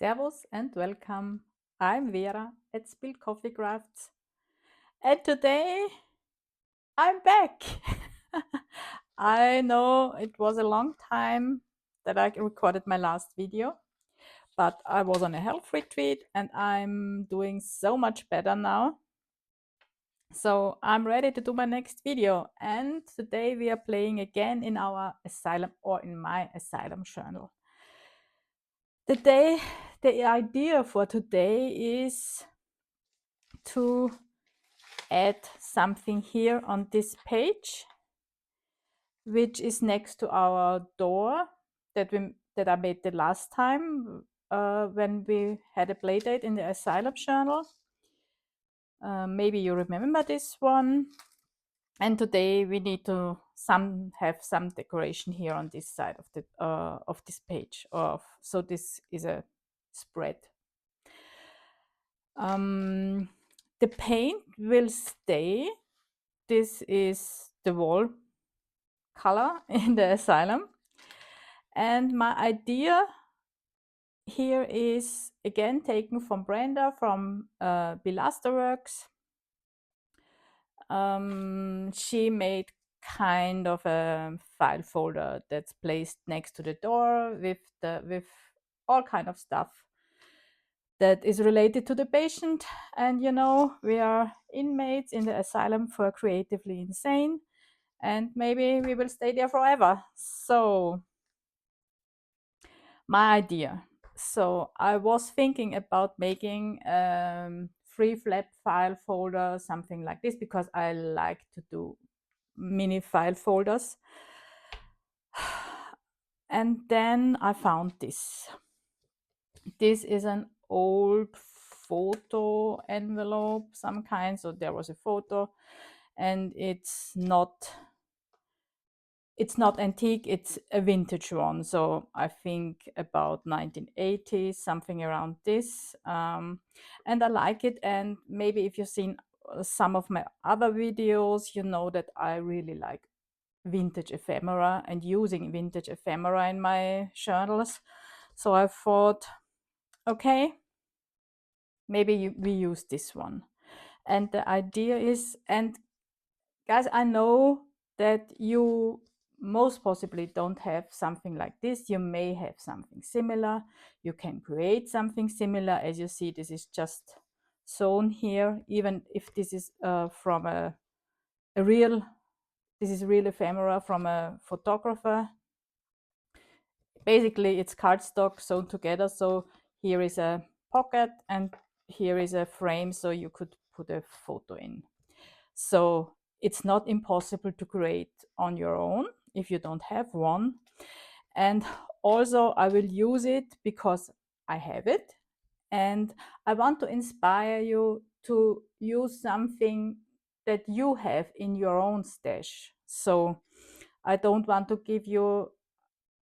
Servus and welcome. I'm Vera at Spilled Coffee Crafts, and today I'm back. I know it was a long time that I recorded my last video, but I was on a health retreat and I'm doing so much better now. So I'm ready to do my next video, and today we are playing again in our asylum or in my asylum journal. The idea for today is to add something here on this page, which is next to our door that I made the last time when we had a playdate in the Asylum Journal. Maybe you remember this one. And today we need to have some decoration here on this side of this page. So this is a spread. The paint will stay. This is the wall color in the asylum. And my idea here is again taken from Brenda from Works. She made kind of a file folder that's placed next to the door with all kind of stuff that is related to the patient. And you know, we are inmates in the asylum for creatively insane, and maybe we will stay there forever. So my idea. So I was thinking about making free flap file folder, something like this, because I like to do mini file folders. And then I found this. This is an old photo envelope, some kind. So there was a photo, and it's not antique, it's a vintage one. So I think about 1980s, something around this. And I like it. And maybe if you've seen some of my other videos, you know that I really like vintage ephemera and using vintage ephemera in my journals. So I thought, okay, maybe we use this one. And the idea is, and guys, I know that you most possibly don't have something like this. You may have something similar. You can create something similar. As you see, this is just sewn here, even if this is from a real, this is real ephemera from a photographer. Basically, it's cardstock sewn together. So here is a pocket and here is a frame, so you could put a photo in. So it's not impossible to create on your own if you don't have one. And also I will use it because I have it, and I want to inspire you to use something that you have in your own stash. So I don't want to give you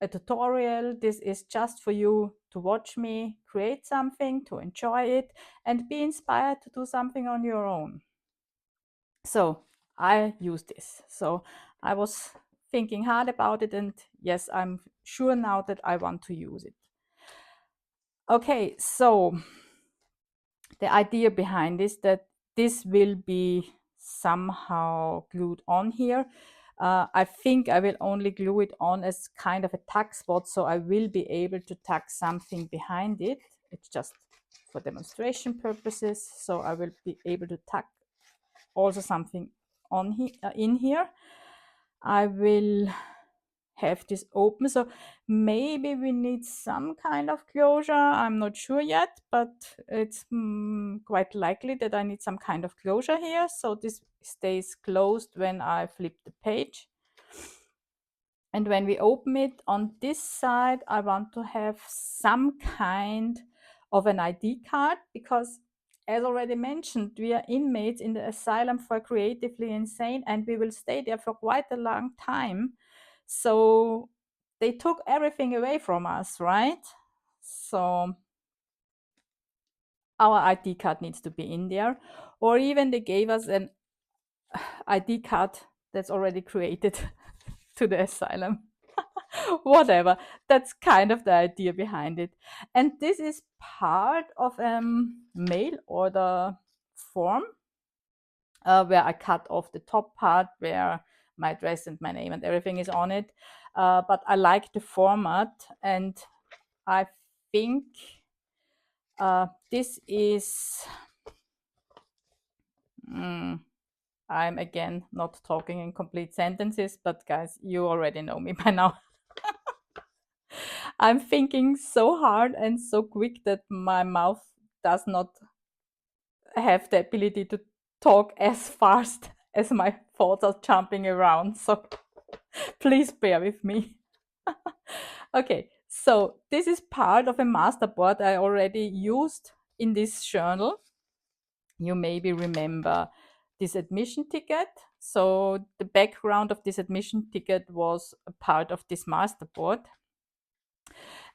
a tutorial. This is just for you to watch me create something, to enjoy it, and be inspired to do something on your own. So I use this. So I was thinking hard about it, and yes, I'm sure now that I want to use it. Okay, so the idea behind is that this will be somehow glued on here. I think I will only glue it on as kind of a tuck spot, so I will be able to tuck something behind it. It's just for demonstration purposes, so I will be able to tuck also something on in here. I will have this open, so maybe we need some kind of closure. I'm not sure yet, but it's quite likely that I need some kind of closure here, so this stays closed when I flip the page. And when we open it on this side, I want to have some kind of an ID card, because as already mentioned, we are inmates in the asylum for creatively insane, and we will stay there for quite a long time. So they took everything away from us, right? So our ID card needs to be in there, or even they gave us an ID card that's already created to the asylum. Whatever. That's kind of the idea behind it. And this is part of a mail order form where I cut off the top part where my address and my name and everything is on it. But I like the format, and I think this is, I'm again not talking in complete sentences, but guys, you already know me by now. I'm thinking so hard and so quick that my mouth does not have the ability to talk as fast as my thoughts are jumping around. So please bear with me. Okay, so this is part of a masterboard I already used in this journal. You maybe remember this admission ticket. So the background of this admission ticket was a part of this masterboard.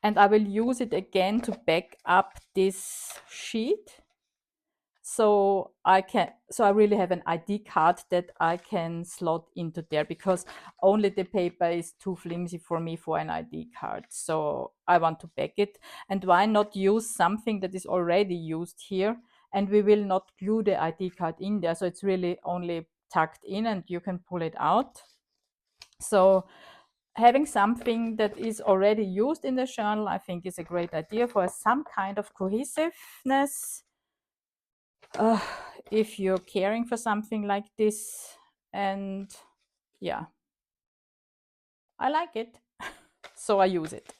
And I will use it again to back up this sheet. So I really have an ID card that I can slot into there, because only the paper is too flimsy for me for an ID card. So I want to back it. And why not use something that is already used here? And we will not glue the ID card in there. So it's really only tucked in and you can pull it out. So having something that is already used in the journal, I think, is a great idea for some kind of cohesiveness. If you're caring for something like this, and yeah, I like it. So I use it.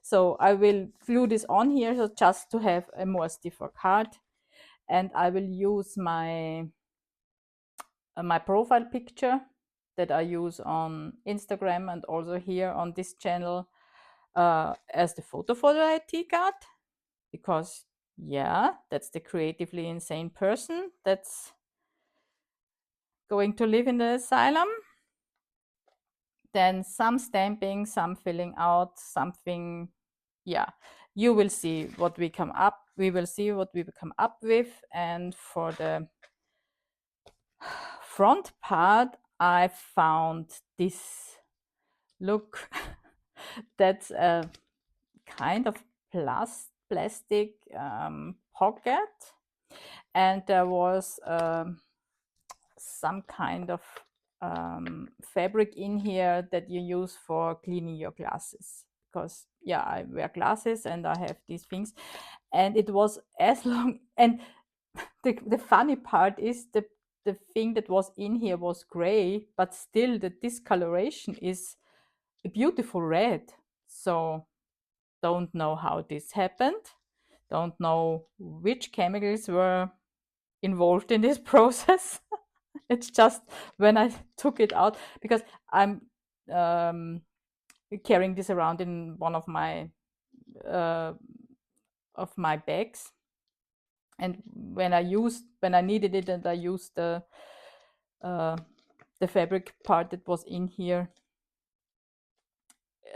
So I will glue this on here, so just to have a more stiffer card. And I will use my my profile picture that I use on Instagram and also here on this channel as the photo for the ID card, because yeah, that's the creatively insane person that's going to live in the asylum. Then some stamping, some filling out, something, yeah, you will see what we come up, we will see what we come up with. And for the front part, I found this, look, that's a kind of plastic pocket, and there was some kind of fabric in here that you use for cleaning your glasses, because yeah, I wear glasses and I have these things, and it was as long, and the funny part is the thing that was in here was gray, but still the discoloration is a beautiful red. So don't know how this happened, don't know which chemicals were involved in this process. It's just when I took it out, because I'm um, carrying this around in one uh, of my bags, and when I needed it and I used uh, the fabric part that was in here,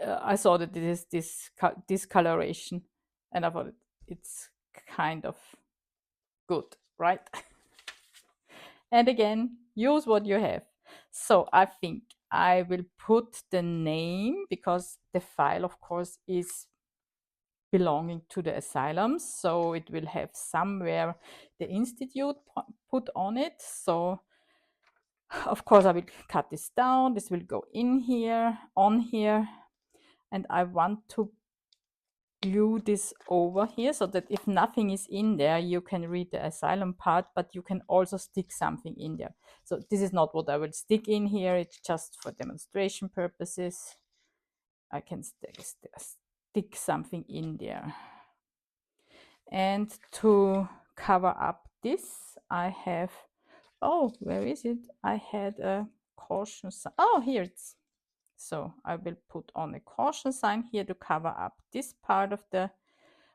I saw that this is this discoloration, and I thought it's kind of good, right? And again, use what you have. So I think I will put the name, because the file, of course, is belonging to the asylum. So it will have somewhere the institute put on it. So of course I will cut this down. This will go in here, on here. And I want to glue this over here so that if nothing is in there, you can read the asylum part, but you can also stick something in there. So this is not what I will stick in here. It's just for demonstration purposes. I can stick something in there. And to cover up this, I have, oh, where is it? I had a caution sign. Oh, here it's. So I will put on a caution sign here to cover up this part of the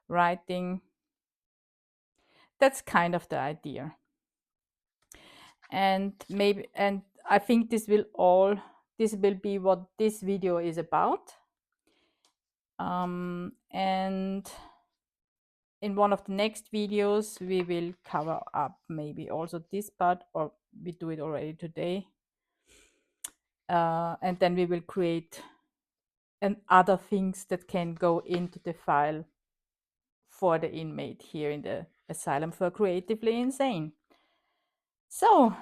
writing. That's kind of the idea. And maybe, and I think this will be what this video is about. And in one of the next videos, we will cover up maybe also this part, or we do it already today. And then we will create and other things that can go into the file for the inmate here in the Asylum for Creatively Insane. So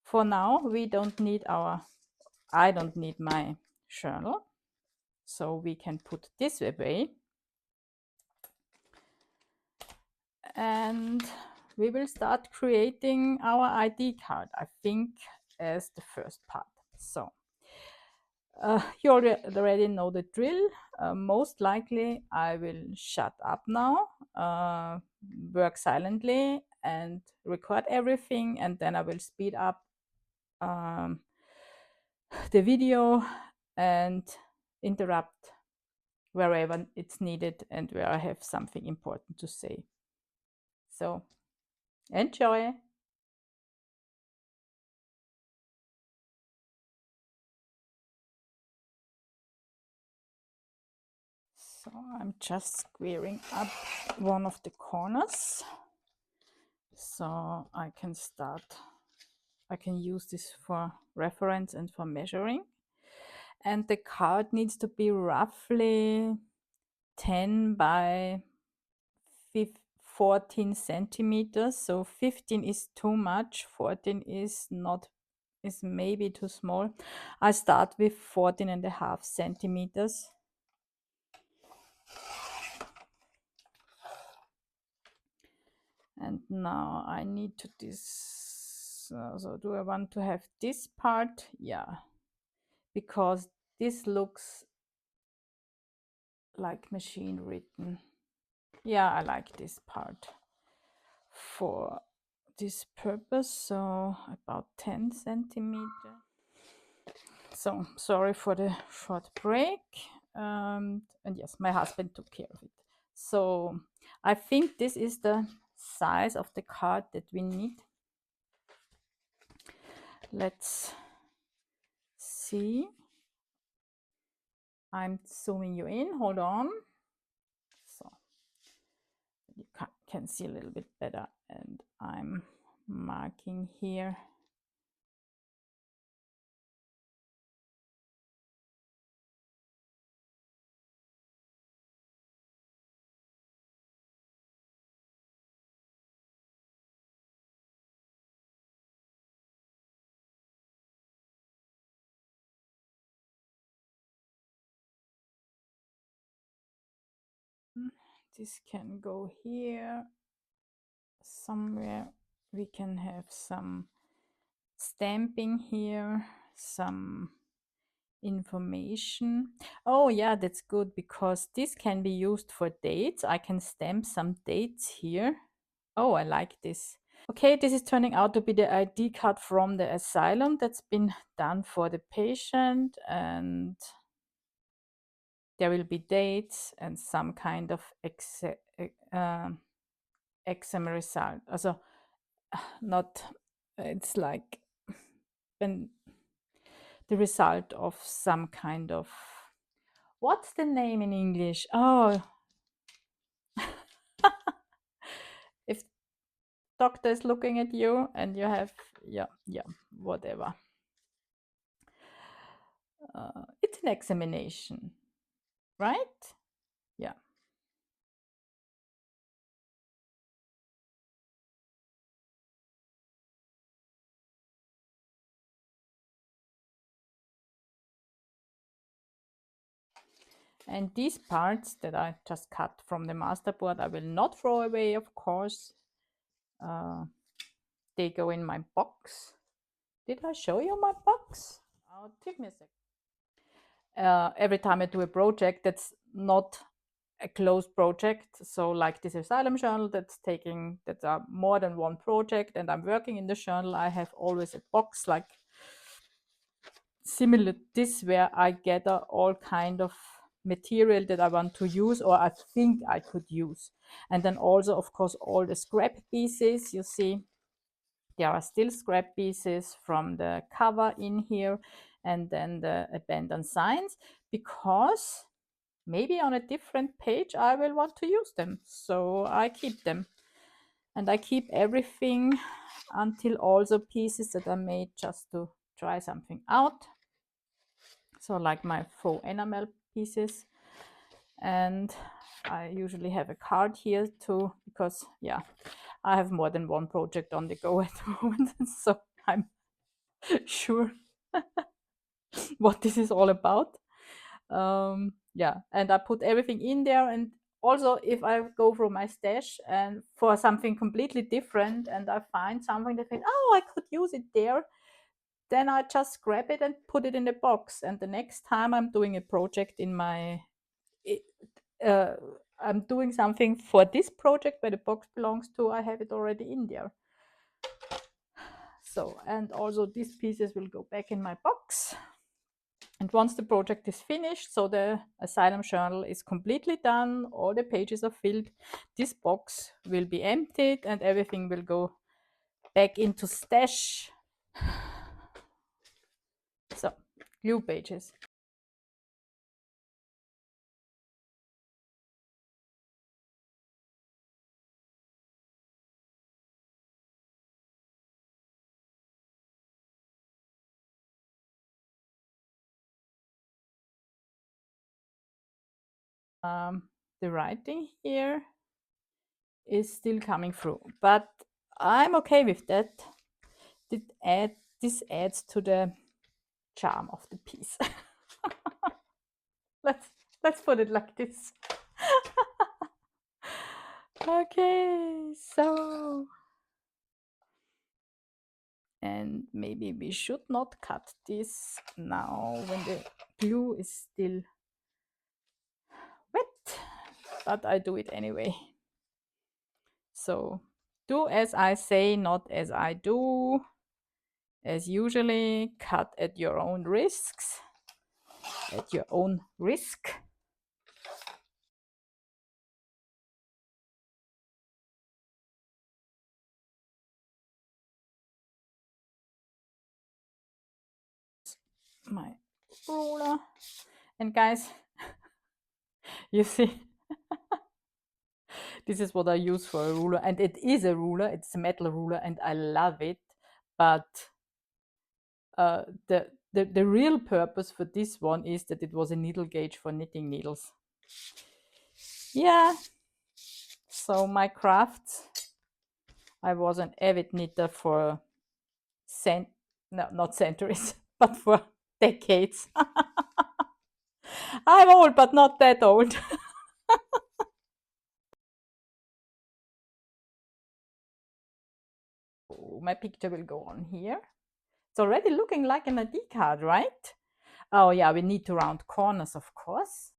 for now, we don't need I don't need my journal, so we can put this away. And we will start creating our ID card, I think, as the first part. So you already know the drill. Most likely I will shut up now, work silently and record everything, and then I will speed up the video and interrupt wherever it's needed and where I have something important to say. So enjoy! So I'm just squaring up one of the corners so I can use this for reference and for measuring. And the card needs to be roughly 10 by 14 centimeters. So 15 is too much, 14 is maybe too small. I start with 14.5 centimeters. And now I need to so do I want to have this part? Yeah, because this looks like machine written. Yeah, I like this part for this purpose. So about 10 centimeter. So sorry for the short break. And yes, my husband took care of it. So I think this is the size of the card that we need. Let's see. I'm zooming you in. Hold on. So you can see a little bit better. And I'm marking here. This can go here somewhere. We can have some stamping here, some information. Oh yeah, that's good because this can be used for dates. I can stamp some dates here. Oh, I like this. Okay, this is turning out to be the ID card from the asylum that's been done for the patient, and there will be dates and some kind of exam result. Also, not, it's like the result of some kind of, what's the name in English? Oh, if doctor is looking at you and you have, yeah, whatever. It's an examination, right? Yeah. And these parts that I just cut from the masterboard, I will not throw away, of course. They go in my box. Did I show you my box? Oh, give me a sec. Every time I do a project that's not a closed project, so like this Asylum Journal that's more than one project and I'm working in the journal, I have always a box like similar to this where I gather all kind of material that I want to use or I think I could use. And then also, of course, all the scrap pieces. You see, there are still scrap pieces from the cover in here, and then the abandoned signs, because maybe on a different page I will want to use them. So I keep them. And I keep everything until also pieces that I made just to try something out. So like my faux enamel pieces. And I usually have a card here too, because yeah, I have more than one project on the go at the moment, so I'm sure what this is all about. Yeah, and I put everything in there. And also, if I go through my stash and for something completely different, and I find something that think, oh, I could use it there, then I just grab it and put it in the box. And the next time I'm doing a project in my, uh, I'm doing something for this project where the box belongs to, I have it already in there. So, and also these pieces will go back in my box. And once the project is finished, so the Asylum Journal is completely done, all the pages are filled, this box will be emptied and everything will go back into stash. So, glue pages. The writing here is still coming through, but I'm okay with that. This adds to the charm of the piece. let's put it like this. Okay, so, and maybe we should not cut this now when the glue is still wet, but I do it anyway. So do as I say, not as I do. As usually, cut at your own risks, at your own risk. My ruler. And guys, you see, this is what I use for a ruler, and it is a ruler, it's a metal ruler, and I love it. But the real purpose for this one is that it was a needle gauge for knitting needles. Yeah, so my crafts, I was an avid knitter for no, not centuries, but for decades. I'm old, but not that old. My picture will go on here. It's already looking like an ID card, right? Oh yeah, we need to round corners, of course.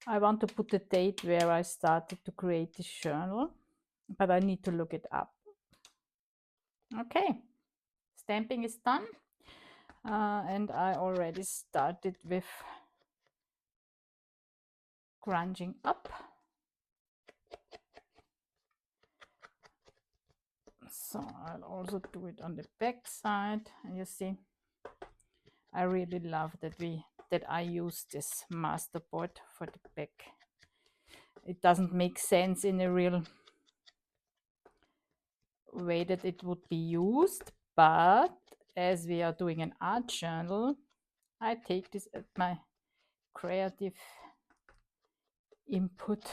I want to put the date where I started to create this journal, but I need to look it up. Okay, stamping is done, and I already started with grunging up. So I'll also do it on the back side, and you see I really love that I use this masterboard for the back. It doesn't make sense in a real way that it would be used, but as we are doing an art journal, I take this as my creative input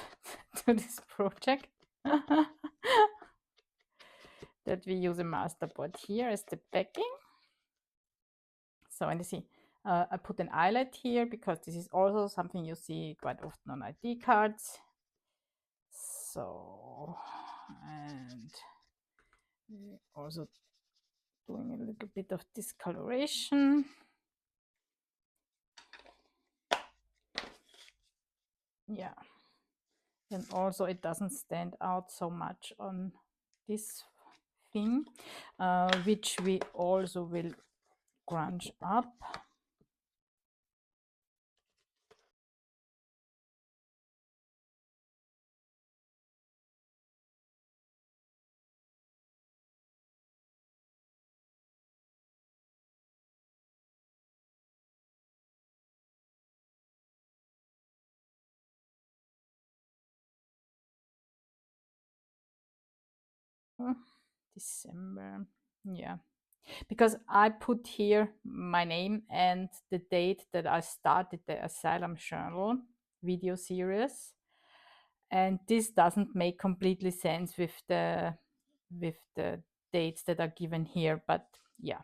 to this project. That we use a masterboard here as the backing. So, and you see, I put an eyelet here because this is also something you see quite often on ID cards. So, and also doing a little bit of discoloration. Yeah. And also it doesn't stand out so much on this thing, which we also will grunge up. December, yeah, because I put here my name and the date that I started the Asylum Journal video series, and this doesn't make completely sense with the dates that are given here, but yeah,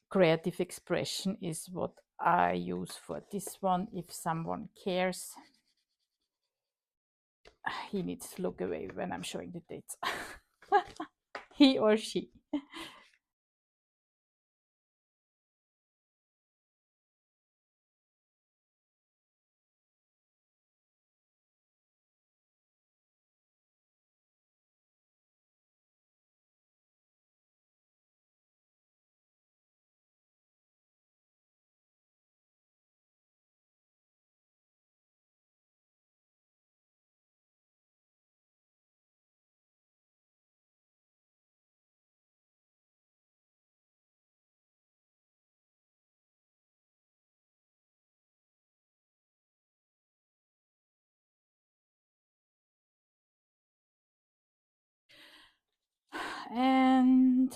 creative expression is what I use for this one. If someone cares, he needs to look away when I'm showing the dates. He or she. And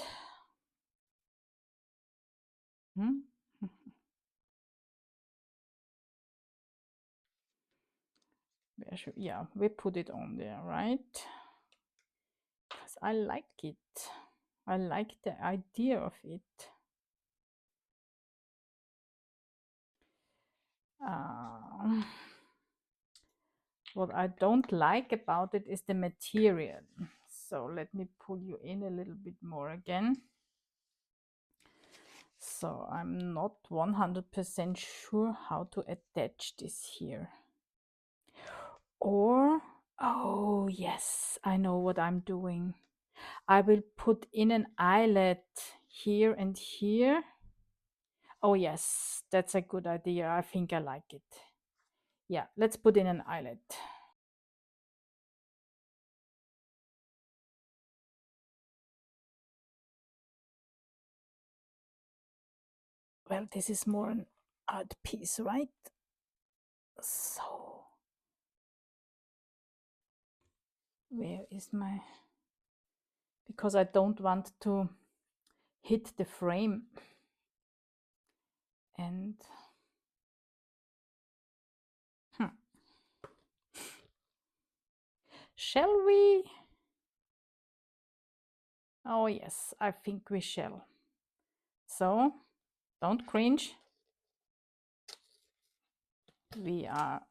yeah, we put it on there, right? Because I like it. I like the idea of it. What I don't like about it is the material. So let me pull you in a little bit more again. So I'm not 100% sure how to attach this here. Or, oh yes, I know what I'm doing. I will put in an eyelet here and here. Oh yes, that's a good idea. I think I like it. Yeah, let's put in an eyelet. Well, this is more an art piece, right? So, where is my... Because I don't want to hit the frame. And... Shall we? Oh yes, I think we shall. So, don't cringe. We are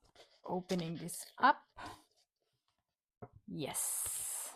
opening this up. Yes.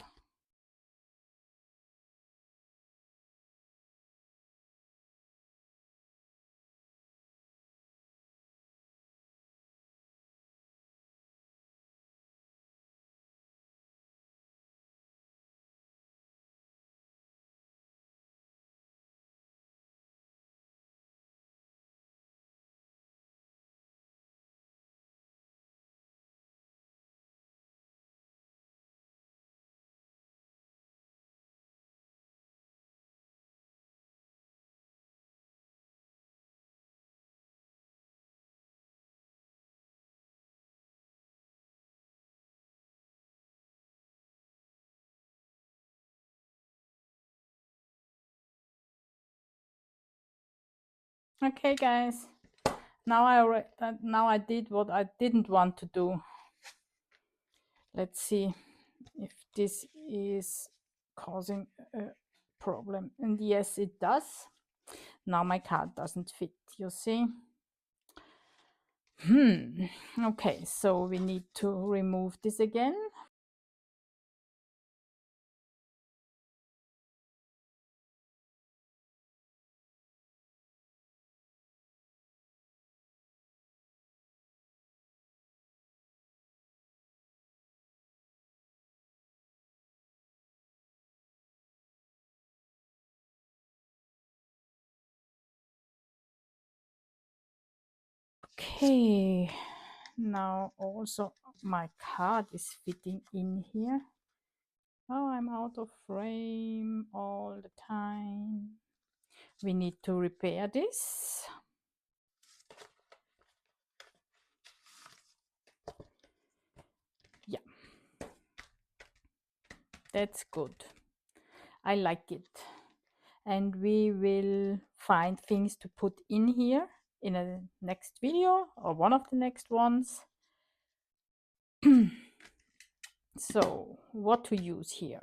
Okay, guys. Now I did what I didn't want to do. Let's see if this is causing a problem. And yes, it does. Now my card doesn't fit, you see. Okay, so we need to remove this again. Okay, now also my card is fitting in here. Oh, I'm out of frame all the time. We need to repair this. Yeah, that's good. I like it. And we will find things to put in here in a next video or one of the next ones. So what to use here?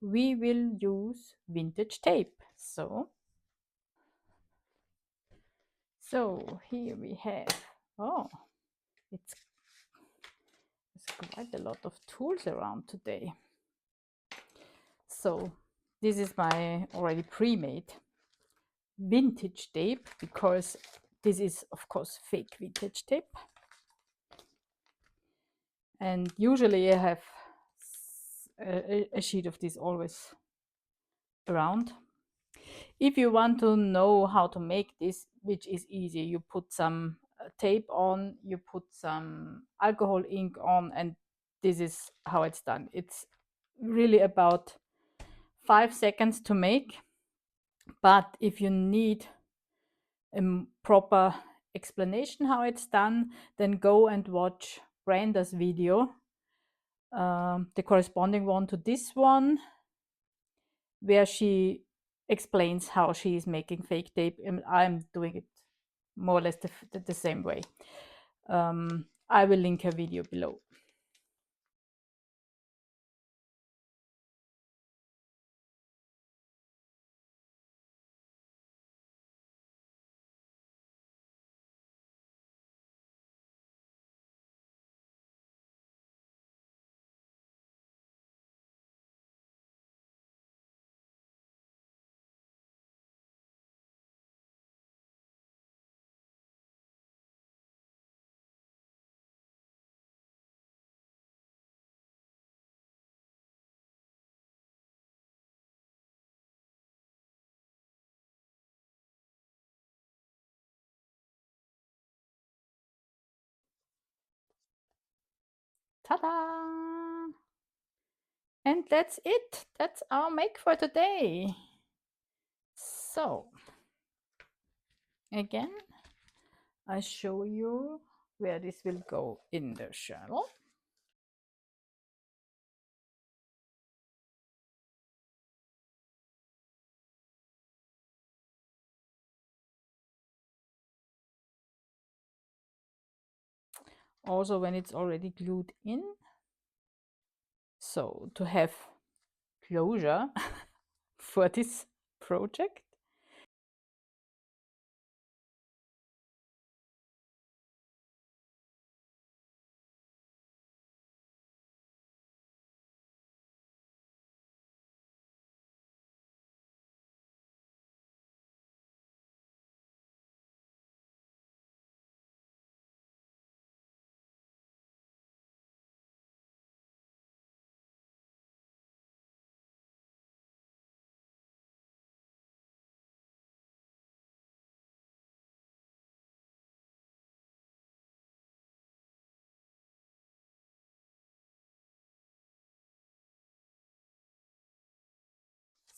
We will use vintage tape. So here we have, oh, it's there's quite a lot of tools around today. So this is my already pre-made vintage tape, because this is of course fake vintage tape. And usually I have a sheet of this always around. If you want to know how to make this, which is easy, you put some tape on, you put some alcohol ink on, and this is how it's done. It's really about 5 seconds to make. But if you need a proper explanation how it's done, then go and watch Brenda's video, the corresponding one to this one, where she explains how she is making fake tape, and I'm doing it more or less the same way. I will link her video below. Ta-da! And that's it. That's our make for today. So again, I show you where this will go in the journal. Also when it's already glued in. So to have closure for this project.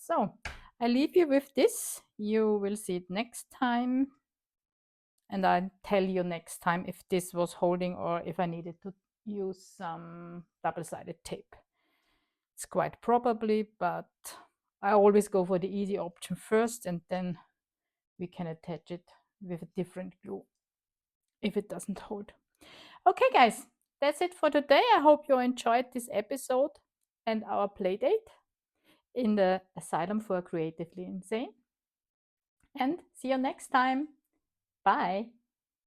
So I leave you with this. You will see it next time. And I'll tell you next time if this was holding or if I needed to use some double-sided tape. It's quite probably, but I always go for the easy option first and then we can attach it with a different glue if it doesn't hold. Okay, guys, that's it for today. I hope you enjoyed this episode and our playdate in the Asylum for Creatively Insane. And see you next time. Bye.